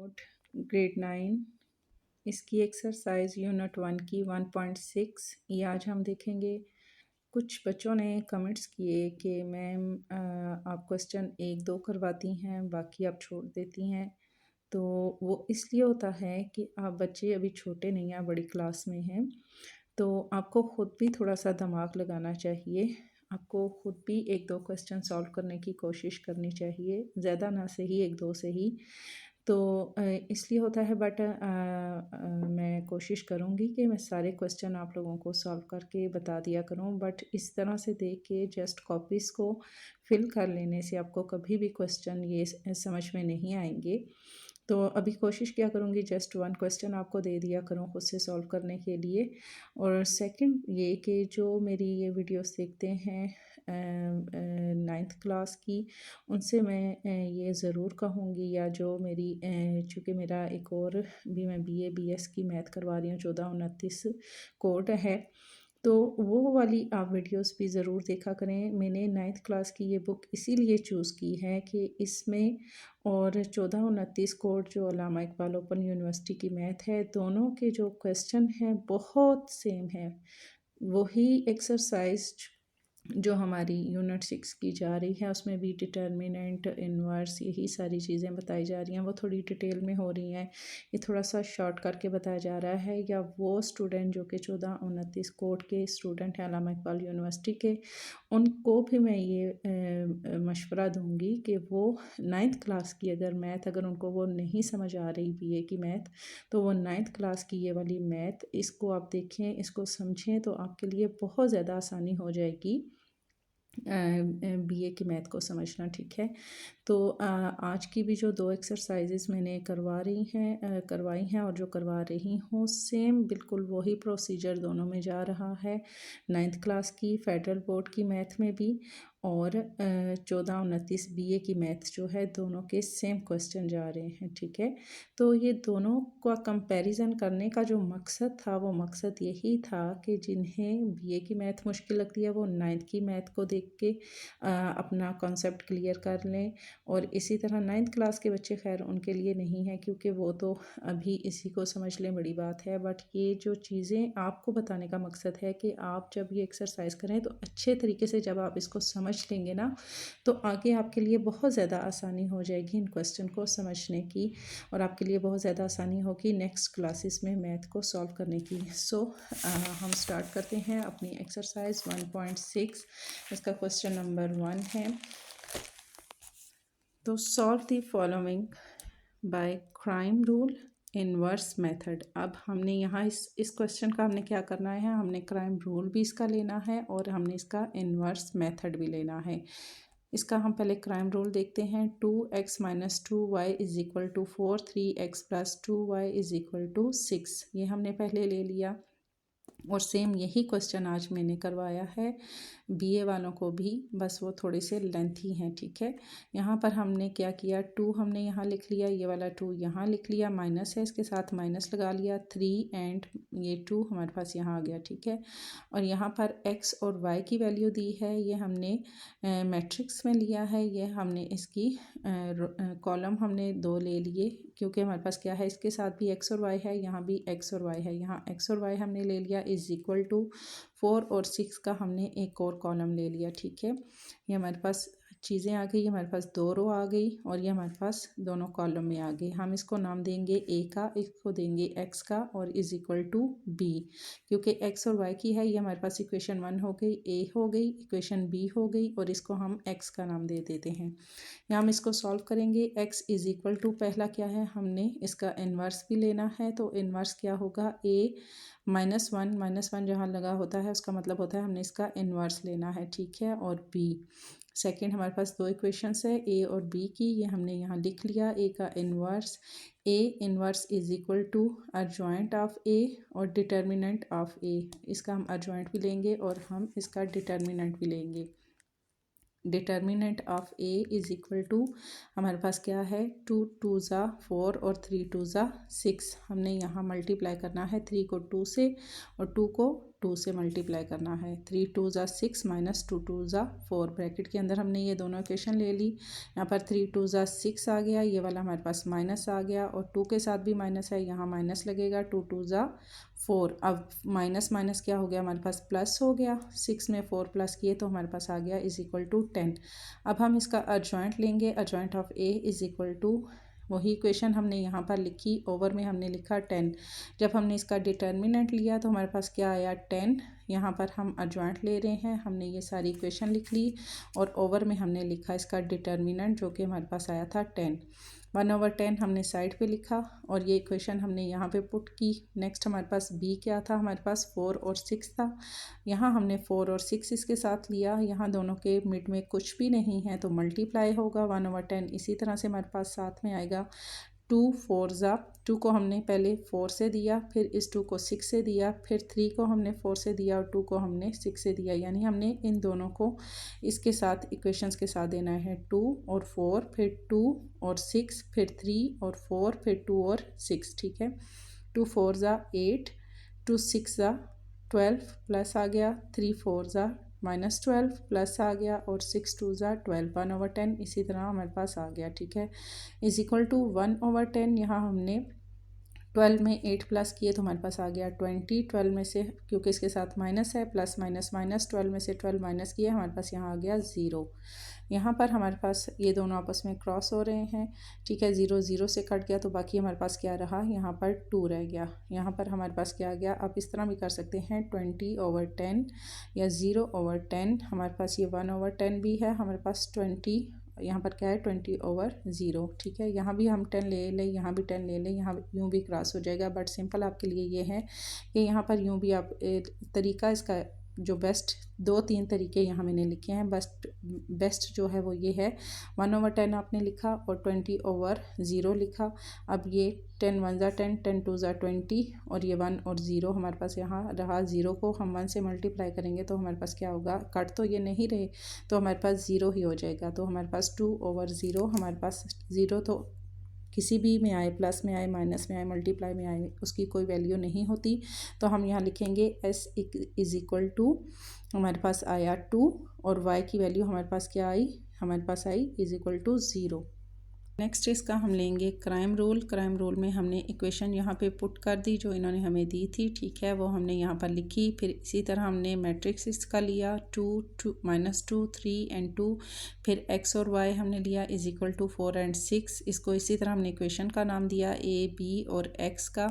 Board grade 9 इसकी exercise unit 1 की 1.6 ये आज हम देखेंगे। कुछ बच्चों ने कमेंट्स किए कि मैम आप क्वेश्चन 1-2 करवाती हैं, बाकी आप छोड़ देती हैं। तो वो इसलिए होता है कि आप बच्चे अभी छोटे नहीं हैं, बड़ी क्लास में हैं, तो आपको ख़ुद भी थोड़ा सा दिमाग लगाना चाहिए। आपको ख़ुद भी 1-2 क्वेश्चन सॉल्व करने की कोशिश करनी चाहिए, ज़्यादा ना सही 1-2 से ही। तो इसलिए होता है, बट मैं कोशिश करूँगी कि मैं सारे क्वेश्चन आप लोगों को सॉल्व करके बता दिया करूँ, बट इस तरह से देख के जस्ट कॉपीज़ को फिल कर लेने से आपको कभी भी क्वेश्चन ये समझ में नहीं आएंगे। तो अभी कोशिश क्या करूँगी, जस्ट 1 क्वेश्चन आपको दे दिया करूँ खुद से सॉल्व करने के लिए। और सेकंड ये कि जो मेरी ये वीडियोस देखते हैं 9th क्लास की, उनसे मैं ये ज़रूर कहूँगी, या जो मेरी चूँकि मेरा एक और भी मैं BA BS की मैथ करवा रही हूँ, 1429 कोड है, तो वो वाली आप वीडियोस भी ज़रूर देखा करें। मैंने 9th क्लास की ये बुक इसीलिए चूज़ की है कि इसमें और 1429 कोड जो अल्लामा इकबाल ओपन यूनिवर्सिटी की मैथ है, दोनों के जो क्वेश्चन हैं बहुत सेम है। वही एक्सरसाइज जो हमारी यूनिट 6 की जा रही है, उसमें भी डिटर्मिनेंट, इन्वर्स, यही सारी चीज़ें बताई जा रही हैं। वो थोड़ी डिटेल में हो रही हैं, ये थोड़ा सा शॉर्ट करके बताया जा रहा है। या वो स्टूडेंट जो कि 1429 कोड के स्टूडेंट हैं अल्लामा इकबाल यूनिवर्सिटी के, उनको भी मैं ये मशवरा दूंगी कि वो 9th क्लास की अगर मैथ, अगर उनको वो नहीं समझ आ रही BA की मैथ, तो वो 9th क्लास की ये वाली मैथ, इसको आप देखें, इसको समझें, तो आपके लिए बहुत ज़्यादा आसानी हो जाएगी BA की मैथ को समझना। ठीक है, तो आज की भी जो 2 एक्सरसाइजेस मैंने करवाई हैं और जो करवा रही हूँ, सेम बिल्कुल वही प्रोसीजर दोनों में जा रहा है। 9th क्लास की फेडरल बोर्ड की मैथ में भी और 1429 BA की मैथ जो है, दोनों के सेम क्वेश्चन जा रहे हैं। ठीक है, तो ये दोनों का कंपैरिजन करने का जो मकसद था, वो मकसद यही था कि जिन्हें BA की मैथ मुश्किल लगती है, वो 9th की मैथ को देख के अपना कॉन्सेप्ट क्लियर कर लें। और इसी तरह 9th क्लास के बच्चे, खैर उनके लिए नहीं है, क्योंकि वो तो अभी इसी को समझ लें, बड़ी बात है। बट ये जो चीज़ें आपको बताने का मकसद है कि आप जब ये एक्सरसाइज करें, तो अच्छे तरीके से जब आप इसको समझ लेंगे ना, तो आगे आपके लिए बहुत ज़्यादा आसानी हो जाएगी इन क्वेश्चन को समझने की, और आपके लिए बहुत ज़्यादा आसानी होगी नेक्स्ट क्लासेस में मैथ को सॉल्व करने की। सो हम स्टार्ट करते हैं अपनी एक्सरसाइज 1.6। इसका क्वेश्चन नंबर 1 है, तो solve the following bye crime rule inverse method. अब हमने यहाँ इस क्वेश्चन का हमने क्या करना है, हमने क्राइम रूल भी इसका लेना है और हमने इसका इनवर्स मेथड भी लेना है। इसका हम पहले क्राइम रूल देखते हैं। 2x - 2y = 4, 3x + 2y = 6। ये हमने पहले ले लिया, और सेम यही क्वेश्चन आज मैंने करवाया है BA वालों को भी, बस वो थोड़े से लेंथी हैं। ठीक है, यहाँ पर हमने क्या किया, 2 हमने यहाँ लिख लिया, ये वाला 2 यहाँ लिख लिया, माइनस है, इसके साथ माइनस लगा लिया, 3 एंड ये 2 हमारे पास यहाँ आ गया। ठीक है, और यहाँ पर x और y की वैल्यू दी है, ये हमने मैट्रिक्स में लिया है, ये हमने इसकी कॉलम हमने 2 ले लिए, क्योंकि हमारे पास क्या है, इसके साथ भी x और y है, यहाँ भी x और y है। यहाँ x और y हमने ले लिया = 4 और 6 का हमने एक और कॉलम ले लिया। ठीक है, ये हमारे पास चीज़ें आ गई, हमारे पास 2 रो आ गई, और ये हमारे पास दोनों कॉलम में आ गई। हम इसको नाम देंगे A का, इसको देंगे x का, और = B, क्योंकि x और y की है। ये हमारे पास इक्वेशन 1 हो गई, A हो गई, इक्वेशन B हो गई, और इसको हम x का नाम दे देते हैं। यहाँ हम इसको सॉल्व करेंगे। x = पहला क्या है, हमने इसका इन्वर्स भी लेना है, तो इन्वर्स क्या होगा, A -1 जहाँ लगा होता है, उसका मतलब होता है हमने इसका इन्वर्स लेना है। ठीक है, और B सेकेंड, हमारे पास 2 इक्वेशंस है A और B की, ये हमने यहाँ लिख लिया। A का inverse, A inverse = adjoint of A और डिटर्मिनेंट ऑफ A। इसका हम अर्जॉइंट भी लेंगे और हम इसका डिटर्मिनेंट भी लेंगे। डिटर्मिनेंट ऑफ A = हमारे पास क्या है, 2 2 ज़ा 4 और 3 2 ज़ा 6। हमने यहाँ मल्टीप्लाई करना है 3 को 2 से और 2 को 2 से मल्टीप्लाई करना है। 3 2 ज़ा 6 माइनस 2 2 ज़ा 4, ब्रैकेट के अंदर हमने ये दोनों इक्वेशन ले ली। यहाँ पर 3 2 ज़ा 6 आ गया, ये वाला हमारे पास माइनस आ गया और 2 के साथ भी माइनस है, यहाँ माइनस लगेगा। 2 2 ज़ा 4, अब माइनस माइनस क्या हो गया हमारे पास, प्लस हो गया। 6 में 4 प्लस किए तो हमारे पास आ गया इज इक्वल टू 10। अब हम इसका अर्जॉइंट लेंगे। Adjoint of A is equal to, वही इक्वेशन हमने यहाँ पर लिखी, ओवर में हमने लिखा 10। जब हमने इसका डिटर्मिनेंट लिया तो हमारे पास क्या आया, 10। यहाँ पर हम अर्जॉइंट ले रहे हैं, हमने ये सारी इक्वेशन लिख ली और ओवर में हमने लिखा इसका डिटर्मिनेंट जो कि हमारे पास आया था 10। 1/10 हमने साइड पे लिखा और ये इक्वेशन हमने यहाँ पे पुट की। नेक्स्ट हमारे पास बी क्या था, हमारे पास 4 और 6 था। यहाँ हमने 4 और 6 इसके साथ लिया, यहाँ दोनों के मिड में कुछ भी नहीं है तो मल्टीप्लाई होगा 1/10। इसी तरह से हमारे पास साथ में आएगा 2 4 ज़ा, 2 को हमने पहले 4 से दिया, फिर इस 2 को 6 से दिया, फिर 3 को हमने 4 से दिया और 2 को हमने 6 से दिया। यानी हमने इन दोनों को इसके साथ इक्वेशंस के साथ देना है, 2 और 4, फिर 2 और 6, फिर 3 और 4, फिर 2 और 6। ठीक है, 2 4 ज़ा 8, 2 6 ज़ा 12 प्लस आ गया, 3 4 ज़ा -12 प्लस आ गया और 6 2 ज़ा 12, 1/10 इसी तरह हमारे पास आ गया। ठीक है, इज इक्वल टू 1/10। यहाँ हमने 12 में 8 प्लस किए तो हमारे पास आ गया 20। 12 में से, क्योंकि इसके साथ माइनस है, प्लस माइनस माइनस, 12 में से 12 माइनस किए हमारे पास यहाँ आ गया 0। यहाँ पर हमारे पास ये दोनों आपस में क्रॉस हो रहे हैं। ठीक है, 0 0 से कट गया तो बाकी हमारे पास क्या रहा, यहाँ पर 2 रह गया। यहाँ पर हमारे पास क्या आ गया, आप इस तरह भी कर सकते हैं 20/10 या 0/10। हमारे पास ये 1/10 भी है, हमारे पास 20, यहाँ पर क्या है 20/0। ठीक है, यहाँ भी हम 10 ले लें, यहाँ भी 10 ले लें, यहाँ यूँ भी क्रॉस हो जाएगा। बट सिंपल आपके लिए ये है कि यहाँ पर यूँ भी आप तरीका, इसका जो बेस्ट 2-3 तरीके यहाँ मैंने लिखे हैं। बेस्ट जो है वो ये है, 1/10 आपने लिखा और 20/0 लिखा। अब ये 10 1 ज़ा 10, 10 2 ज़ा 20 और ये 1 और 0 हमारे पास यहाँ रहा। 0 को हम 1 से मल्टीप्लाई करेंगे तो हमारे पास क्या होगा, कट तो ये नहीं रहे तो हमारे पास 0 ही हो जाएगा। तो हमारे पास 2/0, हमारे पास 0 तो किसी भी में आए, प्लस में आए, माइनस में आए, मल्टीप्लाई में आए, उसकी कोई वैल्यू नहीं होती। तो हम यहाँ लिखेंगे s इज इक्वल टू, हमारे पास आया 2 और y की वैल्यू हमारे पास क्या आई, हमारे पास I is equal to 0। Next इसका हम लेंगे क्राइम रूल। क्राइम रूल में हमने इक्वेशन यहाँ पे पुट कर दी जो इन्होंने हमें दी थी। ठीक है, वो हमने यहाँ पर लिखी। फिर इसी तरह हमने मैट्रिक्स इसका लिया, 2 2 -2 3 एंड 2, फिर x और y हमने लिया इज इक्वल टू 4 एंड 6। इसको इसी तरह हमने इक्वेशन का नाम दिया a b और x का।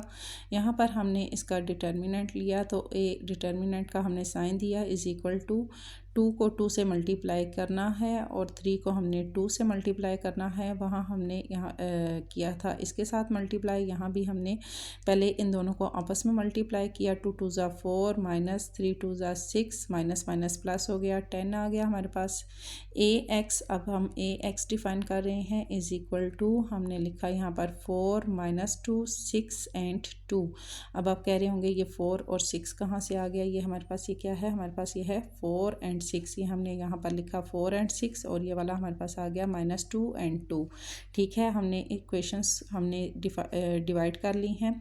यहाँ पर हमने इसका डिटर्मिनेंट लिया तो a डिटर्मिनेंट का हमने साइन दिया इज इक्वल टू 2 को 2 से मल्टीप्लाई करना है और 3 को हमने 2 से मल्टीप्लाई करना है। वहाँ हमने यहाँ किया था इसके साथ मल्टीप्लाई, यहाँ भी हमने पहले इन दोनों को आपस में मल्टीप्लाई किया। 2 2 ज़ा 4 माइनस 3 2 ज़ा 6, माइनस माइनस प्लस हो गया, 10 आ गया हमारे पास। ax, अब हम ax डिफाइन कर रहे हैं इज इक्वल टू, हमने लिखा यहाँ पर 4 -2 6 एंड 2। अब आप कह रहे होंगे ये 4 और 6 कहाँ से आ गया, ये हमारे पास ये क्या है, हमारे पास ये है 4 एंड 6। ये हमने यहाँ पर लिखा 4 एंड 6 और ये वाला हमारे पास आ गया -2 एंड 2। ठीक है, हमने इक्वेशंस हमने डिवाइड कर ली हैं।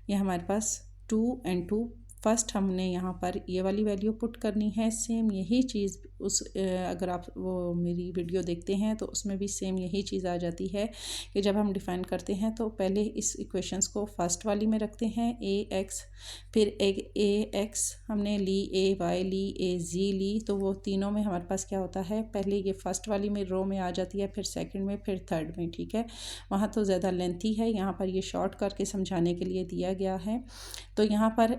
ये हमारे पास 2 एंड 2, फर्स्ट हमने यहाँ पर ये वाली वैल्यू पुट करनी है। सेम यही चीज़ उस अगर आप वो मेरी वीडियो देखते हैं तो उसमें भी सेम यही चीज़ आ जाती है कि जब हम डिफ़ाइन करते हैं तो पहले इस इक्वेशंस को फर्स्ट वाली में रखते हैं ax, फिर ax हमने ली, ay ली, az ली, तो वो तीनों में हमारे पास क्या होता है, पहले ये फर्स्ट वाली में रो में आ जाती है, फिर सेकंड में, फिर थर्ड में। ठीक है, वहाँ तो ज़्यादा लेंथी है, यहाँ पर ये शॉर्ट करके समझाने के लिए दिया गया है। तो यहाँ पर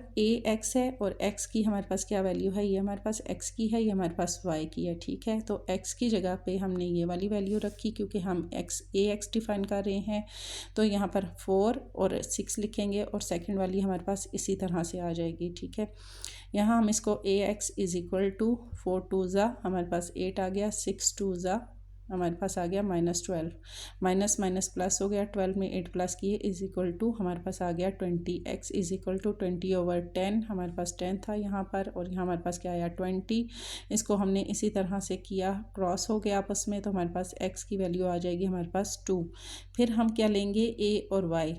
ax है और x की हमारे पास क्या वैल्यू है, ये हमारे पास x की है, ये हमारे पास y की है। ठीक है, तो x की जगह पे हमने ये वाली वैल्यू रखी क्योंकि हम ax डिफाइन कर रहे हैं। तो यहाँ पर 4 और 6 लिखेंगे और सेकंड वाली हमारे पास इसी तरह से आ जाएगी। ठीक है, यहाँ हम इसको ax इज इक्वल टू 4 2 ज़ा हमारे पास 8 आ गया, 6 2 ज़ा हमारे पास आ गया -12, माइनस माइनस प्लस हो गया, 12 में 8 प्लस किए इज इक्वल टू हमारे पास आ गया 20। x इज इक्वल टू 20/10, हमारे पास 10 था यहाँ पर और यहाँ हमारे पास क्या आया 20। इसको हमने इसी तरह से किया, क्रॉस हो गया आपस में, तो हमारे पास x की वैल्यू आ जाएगी हमारे पास 2। फिर हम क्या लेंगे, a और y।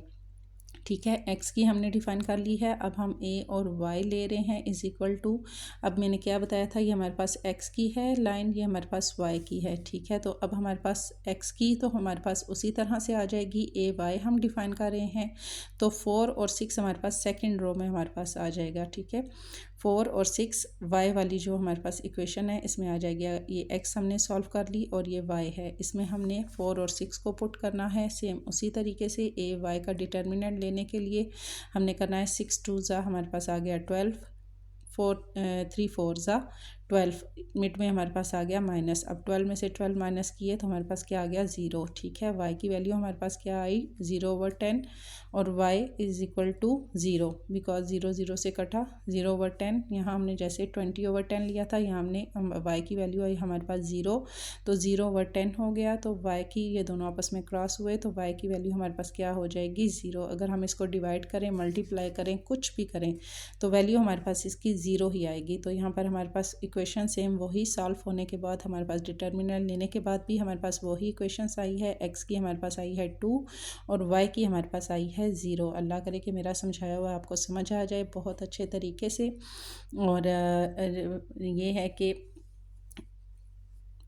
ठीक है। एक्स की हमने डिफ़ाइन कर ली है। अब हम ए और वाई ले रहे हैं इज़ इक्वल टू, अब मैंने क्या बताया था, ये हमारे पास एक्स की है लाइन, ये हमारे पास वाई की है। ठीक है, तो अब हमारे पास एक्स की तो हमारे पास उसी तरह से आ जाएगी, ए वाई हम डिफ़ाइन कर रहे हैं, तो 4 और 6 हमारे पास सेकेंड रो में हमारे पास आ जाएगा। ठीक है, 4 और 6 वाई वाली जो हमारे पास इक्वेशन है इसमें आ जाएगी। ये एक्स हमने सॉल्व कर ली और ये वाई है, इसमें हमने 4 और 6 को पुट करना है। सेम उसी तरीके से ए वाई का डिटर्मिनेंट लेने के लिए हमने करना है 6 2 ज़ा हमारे पास आ गया 12, 3 4 ज़ा 12, मिड में हमारे पास आ गया माइनस। अब 12 में से 12 माइनस किए तो हमारे पास क्या आ गया, 0। ठीक है, y की वैल्यू हमारे पास क्या आई, 0/10 और y is equal to 0, because 0 0 से कटा 0/10। यहाँ हमने जैसे 20/10 लिया था, यहाँ हमने y की वैल्यू आई हमारे पास 0, तो 0/10 हो गया। तो y की ये दोनों आपस में क्रॉस हुए तो y की वैल्यू हमारे पास क्या हो जाएगी, 0। अगर हम इसको डिवाइड करें, मल्टीप्लाई करें, कुछ भी करें तो वैल्यू हमारे पास इसकी 0 ही आएगी। तो यहाँ पर हमारे पास इक्वेशन सेम वही सॉल्व होने के बाद हमारे पास डिटर्मिनेंट लेने के बाद भी हमारे पास वही इक्वेशंस आई है। एक्स की हमारे पास आई है 2 और वाई की हमारे पास आई है 0। अल्लाह करे कि मेरा समझाया हुआ आपको समझ आ जाए बहुत अच्छे तरीके से। और ये है कि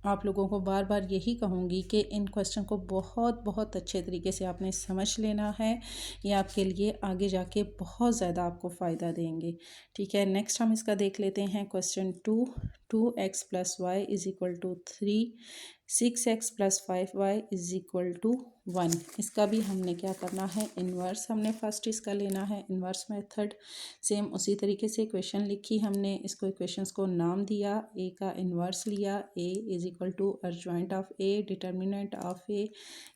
आप लोगों को बार बार यही कहूँगी कि इन क्वेश्चन को बहुत बहुत अच्छे तरीके से आपने समझ लेना है, ये आपके लिए आगे जाके बहुत ज़्यादा आपको फ़ायदा देंगे। ठीक है, नेक्स्ट हम इसका देख लेते हैं question 2x + y is equal to 3, 6x + 5y is equal to 1। इसका भी हमने क्या करना है, इन्वर्स हमने फर्स्ट इसका लेना है, इन्वर्स मेथड। सेम उसी तरीके से इक्वेशन लिखी हमने, इसको इक्वेशंस को नाम दिया, ए का इन्वर्स लिया, A is equal to adjoint of A, determinant of A,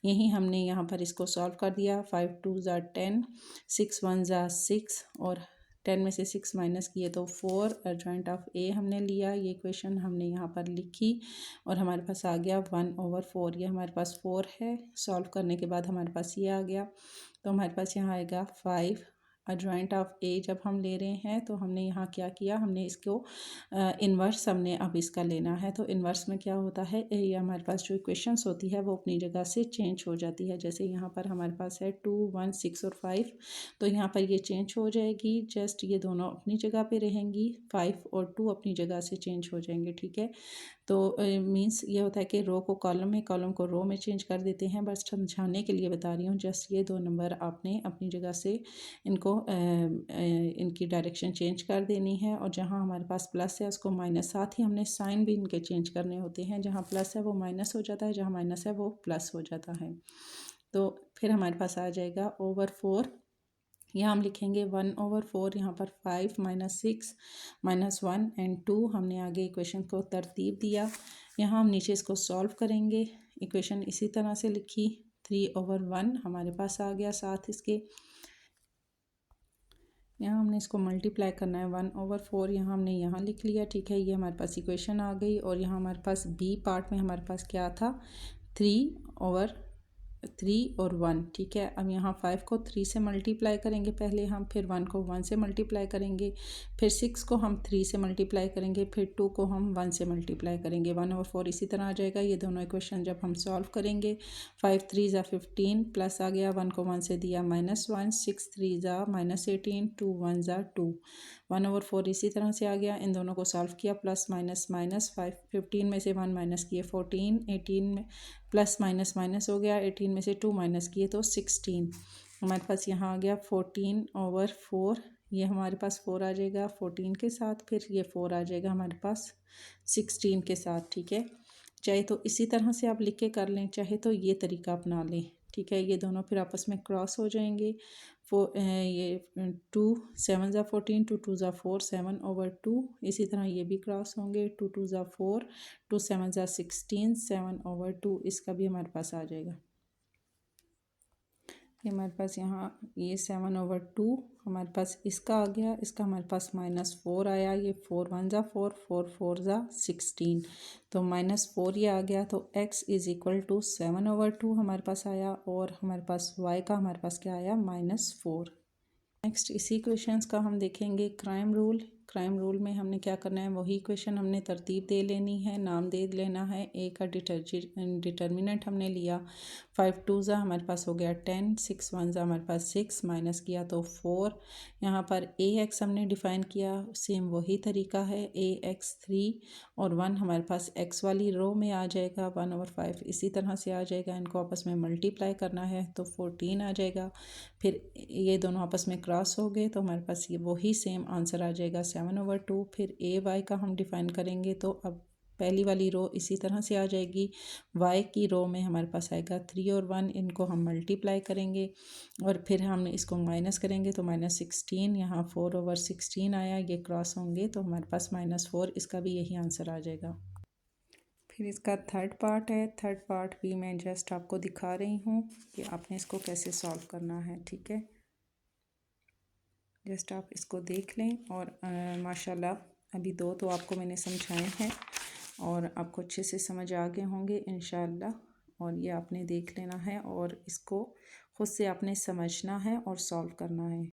यही हमने यहाँ पर इसको सॉल्व कर दिया। 5 2 ज़ा 10, 6 1 ज़ा 6 और 10 में से 6 माइनस किए तो 4, अर्जॉइंट ऑफ ए हमने लिया, ये इक्वेशन हमने यहाँ पर लिखी और हमारे पास आ गया 1/4। ये हमारे पास 4 है, सॉल्व करने के बाद हमारे पास ये आ गया, तो हमारे पास यहाँ आएगा 5। अर्जॉइंट ऑफ ए जब हम ले रहे हैं तो हमने यहाँ क्या किया, हमने इसको इन्वर्स हमने अब इसका लेना है। तो इन्वर्स में क्या होता है, ये हमारे पास जो इक्वेशंस होती है वो अपनी जगह से चेंज हो जाती है। जैसे यहाँ पर हमारे पास है 2 1 6 और 5, तो यहाँ पर ये चेंज हो जाएगी, जस्ट ये दोनों अपनी जगह पे रहेंगी, 5 और 2 अपनी जगह से चेंज हो जाएंगे। ठीक है, तो मींस ये होता है कि रो को कॉलम में, कॉलम को रो में चेंज कर देते हैं। बस समझाने के लिए बता रही हूँ, जस्ट ये 2 नंबर आपने अपनी जगह से इनको इनकी डायरेक्शन चेंज कर देनी है। और जहाँ हमारे पास प्लस है उसको माइनस, साथ ही हमने साइन भी इनके चेंज करने होते हैं, जहाँ प्लस है वो माइनस हो जाता है, जहाँ माइनस है वो प्लस हो जाता है। तो फिर हमारे पास आ जाएगा /4, यहाँ हम लिखेंगे 1/4, यहाँ पर 5 -6 -1 एंड 2, हमने आगे इक्वेशन को तरतीब दिया। यहाँ हम नीचे इसको सॉल्व करेंगे, इक्वेशन इसी तरह से लिखी, 3/1 हमारे पास आ गया, साथ इसके यहाँ हमने इसको मल्टीप्लाई करना है, 1/4 यहाँ हमने यहाँ लिख लिया। ठीक है, ये हमारे पास इक्वेशन आ गई। और यहाँ हमारे पास बी पार्ट में हमारे पास क्या था, 3/3 और 1। ठीक है, अब यहाँ 5 को 3 से मल्टीप्लाई करेंगे पहले हम, फिर 1 को 1 से मल्टीप्लाई करेंगे, फिर 6 को हम 3 से मल्टीप्लाई करेंगे, फिर 2 को हम 1 से मल्टीप्लाई करेंगे, 1/4 इसी तरह आ जाएगा। ये दोनों इक्वेशन जब हम सॉल्व करेंगे, 5 3 ज़ा 15 प्लस आ गया, 1 को 1 से दिया -1, 6 3 ज़ा -18, 2 1 ज़ा 2, 1/4 इसी तरह से आ गया। इन दोनों को सॉल्व किया, प्लस माइनस माइनस, 15 में से 1 माइनस किए 14, 18 में प्लस माइनस माइनस हो गया, 18 में से 2 माइनस किए तो 16, हमारे पास यहाँ आ गया 14/4। ये हमारे पास 4 आ जाएगा 14 के साथ, फिर ये 4 आ जाएगा हमारे पास 16 के साथ। ठीक है, चाहे तो इसी तरह से आप लिख के कर लें, चाहे तो ये तरीका अपना लें। ठीक है, ये दोनों फिर आपस में क्रॉस हो जाएंगे। ये 2 7 ज़ा 14, 2 2 ज़ा 4, 7/2, इसी तरह ये भी क्रॉस होंगे, 2 2 ज़ा 4, 2 7 ज़ा 16, 7/2, इसका भी हमारे पास आ जाएगा। ये हमारे पास यहाँ ये 7/2 हमारे पास इसका आ गया, इसका हमारे पास -4 आया, ये 4 1 ज़ा 4, 4 4 ज़ा 16, तो -4 ये आ गया। तो x इज़ इक्वल टू 7/2 हमारे पास आया, और हमारे पास y का हमारे पास क्या आया, -4। नेक्स्ट इसी क्वेश्चंस का हम देखेंगे क्राइम रूल। क्राइम रूल में हमने क्या करना है, वही इक्वेशन हमने तरतीब दे लेनी है, नाम दे लेना है। ए का डिटर्मिनेंट हमने लिया, 5 2 ज़ा हमारे पास हो गया 10, 6 1 ज़ा हमारे पास 6, माइनस किया तो 4। यहाँ पर ए एक्स हमने डिफ़ाइन किया, सेम वही तरीका है, ए एक्स 3 और 1 हमारे पास एक्स वाली रो में आ जाएगा, 1/5 इसी तरह से आ जाएगा। इनको आपस में मल्टीप्लाई करना है तो 14 आ जाएगा। फिर ये दोनों आपस में क्रॉस हो गए तो हमारे पास ये वही सेम आंसर आ जाएगा 7/2। फिर ए वाई का हम डिफ़ाइन करेंगे तो अब पहली वाली रो इसी तरह से आ जाएगी, वाई की रो में हमारे पास आएगा 3 और 1, इनको हम मल्टीप्लाई करेंगे और फिर हम इसको माइनस करेंगे तो -16, यहाँ 4/16 आया, ये क्रॉस होंगे तो हमारे पास -4, इसका भी यही आंसर आ जाएगा। फिर इसका थर्ड पार्ट है, थर्ड पार्ट भी मैं जस्ट आपको दिखा रही हूँ कि आपने इसको कैसे सॉल्व करना है, ठीक है। जस्ट आप इसको देख लें और माशाल्लाह अभी दो तो आपको मैंने समझाए हैं और आपको अच्छे से समझ आ गए होंगे इंशाअल्लाह। और ये आपने देख लेना है और इसको ख़ुद से आपने समझना है और सॉल्व करना है।